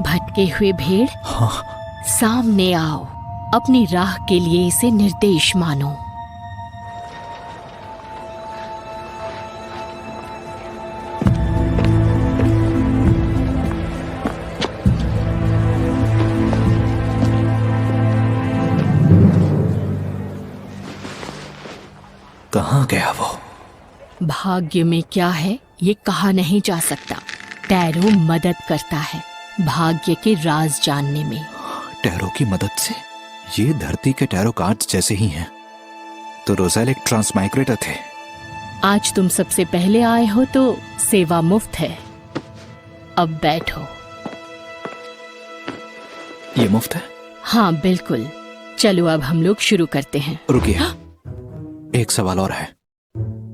भटके हुए भेड़, हाँ। सामने आओ। अपनी राह के लिए इसे निर्देश मानो। कहाँ गया वो? भाग्य में क्या है ये कहा नहीं जा सकता। टैरो मदद करता है भाग्य के राज जानने में। टैरो की मदद से? ये धरती के टैरो कार्ड्स जैसे ही हैं। तो रोज़ेल एक ट्रांसमाइग्रेटर थे। आज तुम सबसे पहले आए हो तो सेवा मुफ्त है। अब बैठो। ये मुफ्त है? हाँ बिल्कुल। चलो अब हम लोग शुरू करते हैं। रुकिए, एक सवाल और है।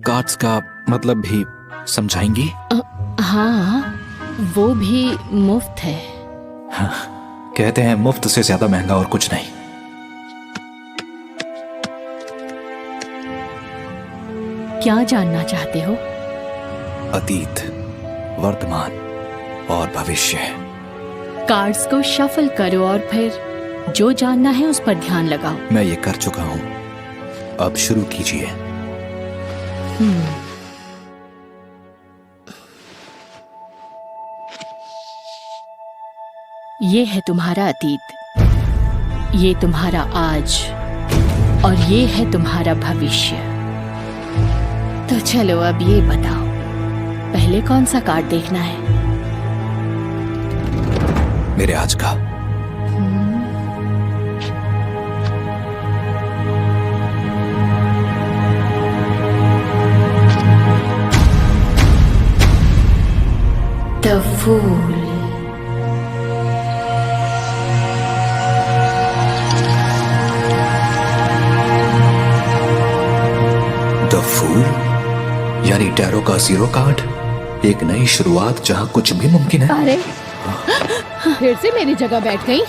कार्ड्स का मतलब भी समझाएंगी? हाँ, वो भी मुफ्त है। हाँ, कहते हैं मुफ्त से ज्यादा महंगा और कुछ नहीं। क्या जानना चाहते हो? अतीत, वर्तमान और भविष्य। कार्ड्स को शफल करो और फिर जो जानना है उस पर ध्यान लगाओ। मैं ये कर चुका हूं, अब शुरू कीजिए। ये है तुम्हारा अतीत, ये तुम्हारा आज और ये है तुम्हारा भविष्य। तो चलो अब ये बताओ, पहले कौन सा कार्ड देखना है? मेरे आज का। The Fool। द फूल यानी टैरो का जीरो कार्ड। एक नई शुरुआत जहां कुछ भी मुमकिन है। अरे फिर से मेरी जगह बैठ गई।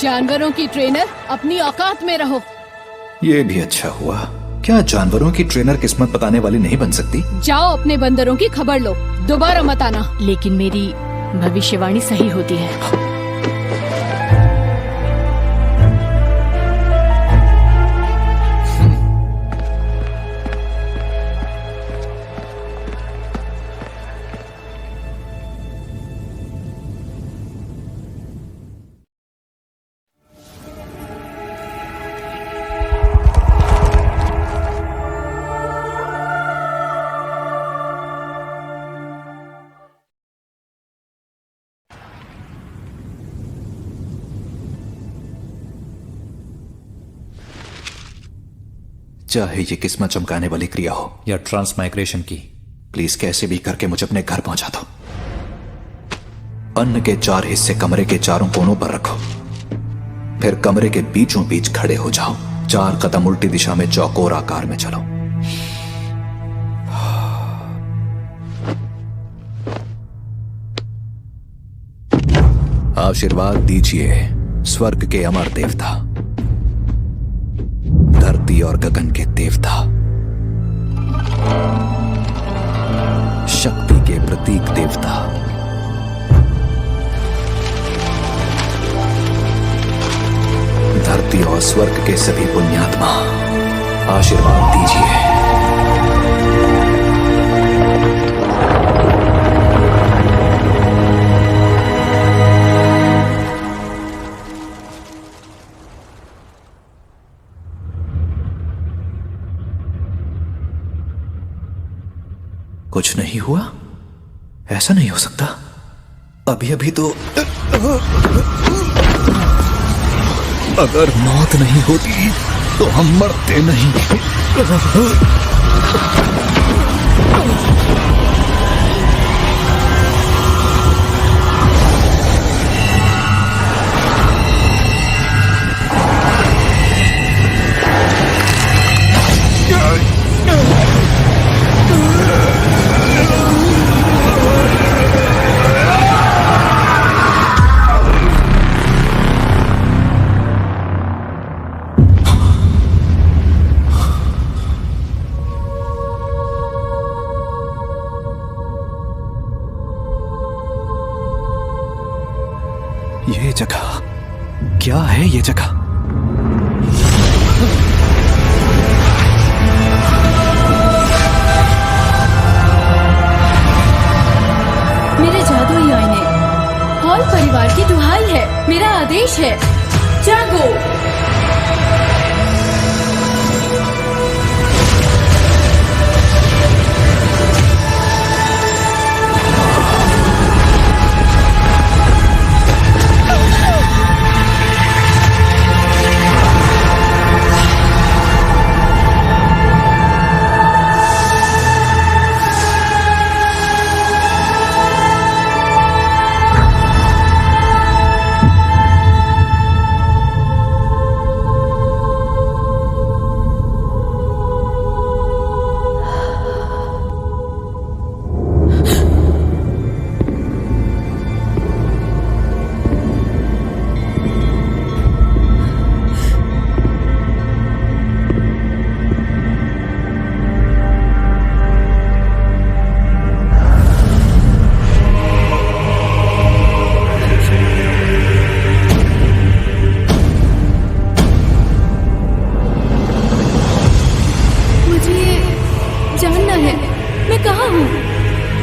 जानवरों की ट्रेनर, अपनी औकात में रहो। ये भी अच्छा हुआ। क्या जानवरों की ट्रेनर किस्मत बताने वाली नहीं बन सकती? जाओ अपने बंदरों की खबर लो, दोबारा मत आना। लेकिन मेरी भविष्यवाणी सही होती है। चाहे ये किस्मत चमकाने वाली क्रिया हो या ट्रांसमाइग्रेशन की, प्लीज कैसे भी करके मुझे अपने घर पहुंचा दो। अन्न के 4 हिस्से कमरे के चारों कोनों पर रखो, फिर कमरे के बीचों बीच खड़े हो जाओ। 4 कदम उल्टी दिशा में चौकोर आकार में चलो। आशीर्वाद दीजिए स्वर्ग के अमर देवता, धरती और गगन के देवता, शक्ति के प्रतीक देवता, धरती और स्वर्ग के सभी पुण्यात्मा, आशीर्वाद दीजिए। कुछ नहीं हुआ? ऐसा नहीं हो सकता। अभी अभी तो अगर मौत नहीं होती तो हम मरते नहीं। ये जगह क्या है? ये जगह मेरे जादुई आईने, हॉल परिवार की दुहाई है, मेरा आदेश है, जागो।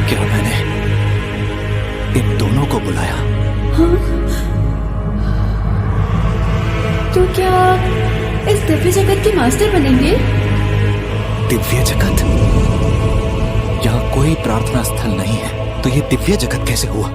क्या मैंने इन दोनों को बुलाया? हाँ? तो क्या इस दिव्य जगत के मास्टर बनेंगे? दिव्य जगत? यहाँ कोई प्रार्थना स्थल नहीं है, तो ये दिव्य जगत कैसे हुआ?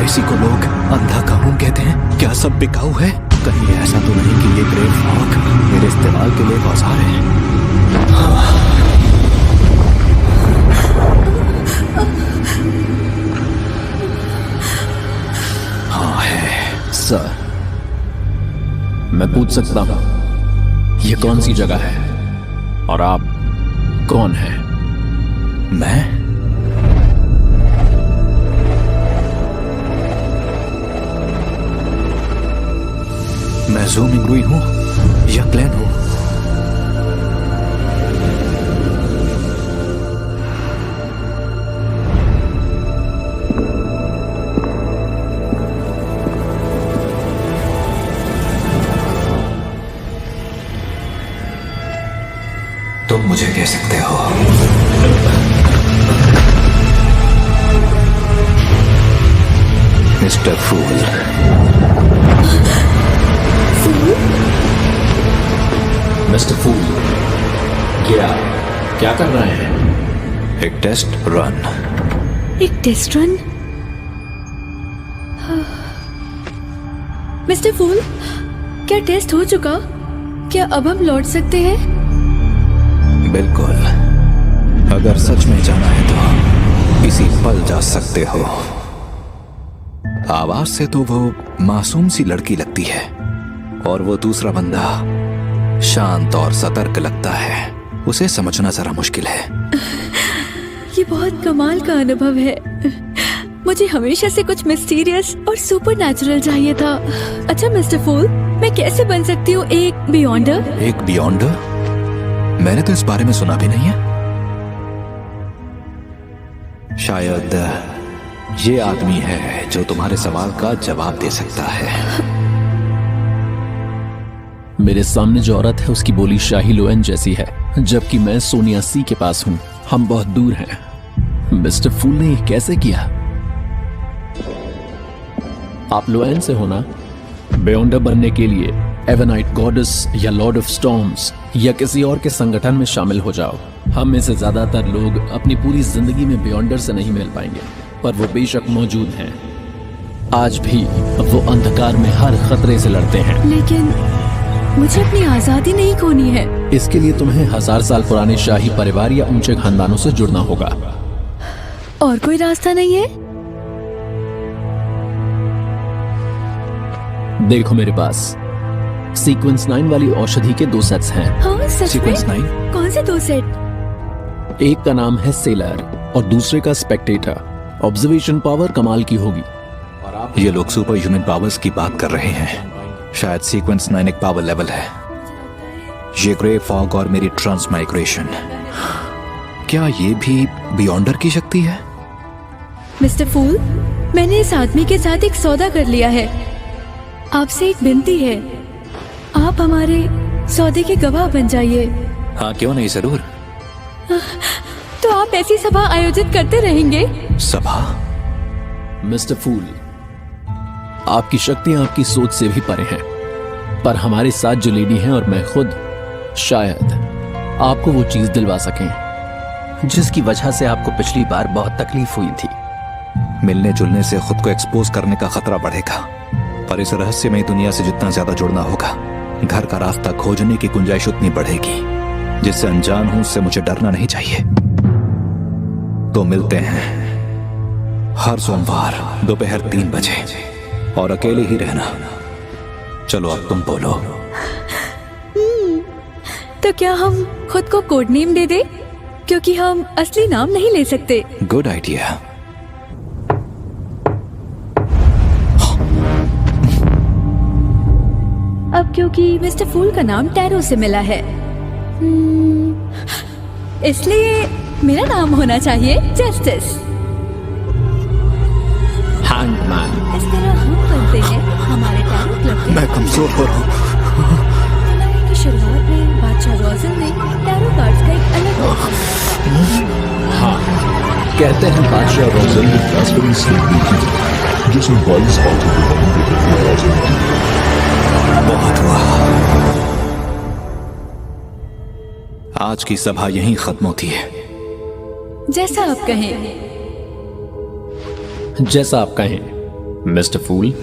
इसी को लोग अंधा कानून कहते हैं। क्या सब बिकाऊ है? कहीं ऐसा तो नहीं कि ये ग्रेव फॉग मेरे इस्तेमाल के लिए औजार है? हाँ है। सर, मैं पूछ सकता हूं ये कौन सी जगह है और आप कौन हैं? मैं ज़ू मिंगरुई हूँ या क्लैन हूँ? तुम मुझे कह सकते हो। मिस्टर फूल। मिस्टर फूल, क्या कर रहे हैं? एक टेस्ट रन। एक टेस्ट रन? मिस्टर फूल, क्या टेस्ट हो चुका? क्या अब हम लौट सकते हैं? बिल्कुल, अगर सच में जाना है तो इसी पल जा सकते हो। आवाज से तो वो मासूम सी लड़की लगती है और वो दूसरा बंदा शांत और सतर्क लगता है। उसे समझना जरा मुश्किल है। ये बहुत कमाल का अनुभव है। मुझे हमेशा से कुछ मिस्टीरियस और सुपरनैचुरल चाहिए था। अच्छा मिस्टर फूल, मैं कैसे बन सकती हूँ एक बियॉन्डर? एक बियॉन्डर? मैंने तो इस बारे में सुना भी नहीं है। शायद ये आदमी है जो तुम्हारे सवाल का जवाब दे सकता है। मेरे सामने जो औरत है उसकी बोली शाही लोएन जैसी है, जबकि मैं सोनिया सी के पास हूं। हम बहुत दूर हैं। मिस्टर फूल ने ये कैसे किया? आप लोएन से होना। बियॉन्डर बनने के लिए एवनाइट गॉडेस या लॉर्ड ऑफ स्टॉर्म्स या किसी और के संगठन में शामिल हो जाओ। हम में से ज्यादातर लोग अपनी पूरी जिंदगी में बियॉन्डर से नहीं मिल पाएंगे, पर वो बेशक मौजूद हैं। आज भी वो अंधकार में हर खतरे से लड़ते हैं। लेकिन मुझे अपनी आजादी नहीं खोनी है। इसके लिए तुम्हें 1000 साल पुराने शाही परिवार या ऊंचे खानदानों से जुड़ना होगा। और कोई रास्ता नहीं है? देखो मेरे पास सीक्वेंस 9 वाली औषधि के 2 सेट्स हैं। हाँ सच में? सीक्वेंस 9? कौन से 2 सेट? एक का नाम है सेलर और दूसरे का स्पेक्टेटर। ऑब्जर्वेशन पावर कमाल की होगी। ये लोग सुपर ह्यूमन पावर्स की बात कर रहे हैं। शायद सीक्वेंस 9 एक पावर लेवल है। ये ग्रे फॉग और मेरी ट्रांसमाइग्रेशन, क्या ये भी बियॉन्डर की शक्ति है? मिस्टर फूल, मैंने इस आदमी के साथ एक सौदा कर लिया है। आपसे एक विनती है, आप हमारे सौदे के गवाह बन जाइए। हाँ, क्यों नहीं, जरूर। तो आप ऐसी सभा आयोजित करते रहेंगे? सभा? मिस्टर फूल, आपकी शक्तियां आपकी सोच से भी परे हैं, पर हमारे साथ जो लेडी हैं और मैं खुद शायद आपको वो चीज दिलवा सकें जिसकी वजह से आपको पिछली बार बहुत तकलीफ हुई थी। मिलने जुलने से खुद को एक्सपोज करने का खतरा बढ़ेगा, पर इस रहस्यमय दुनिया से जितना ज्यादा जुड़ना होगा, घर का रास्ता खोजने की गुंजाइश उतनी बढ़ेगी। जिससे अनजान हूं उससे मुझे डरना नहीं चाहिए। तो मिलते हैं हर सोमवार दोपहर 3 बजे, और अकेले ही रहना। चलो अब तुम बोलो। तो क्या हम खुद को कोड नेम दे दे, क्योंकि हम असली नाम नहीं ले सकते। Good idea. अब क्योंकि मिस्टर फूल का नाम टैरो से मिला है, इसलिए मेरा नाम होना चाहिए जस्टिस। हैंगमैन। इस तरह हम बनते हैं हमारे टैरो क्लब के। मैं कमजोर हो रहा हूँ। जुलाई की शुरुआत में बादशाह रोजन ने टैरो कार्ड्स का एक अलग वर्जन बनाया। हाँ, कहते हैं बादशाह रोजन ने रास्पबेरी स्लिप देखी थी, जिसमें 22 हाथों के बने के आवाजें थी। बहुत हुआ। आज की सभा यहीं खत्म होती है। जैसा आप कहें। जैसा आप कहें मिस्टर फूल।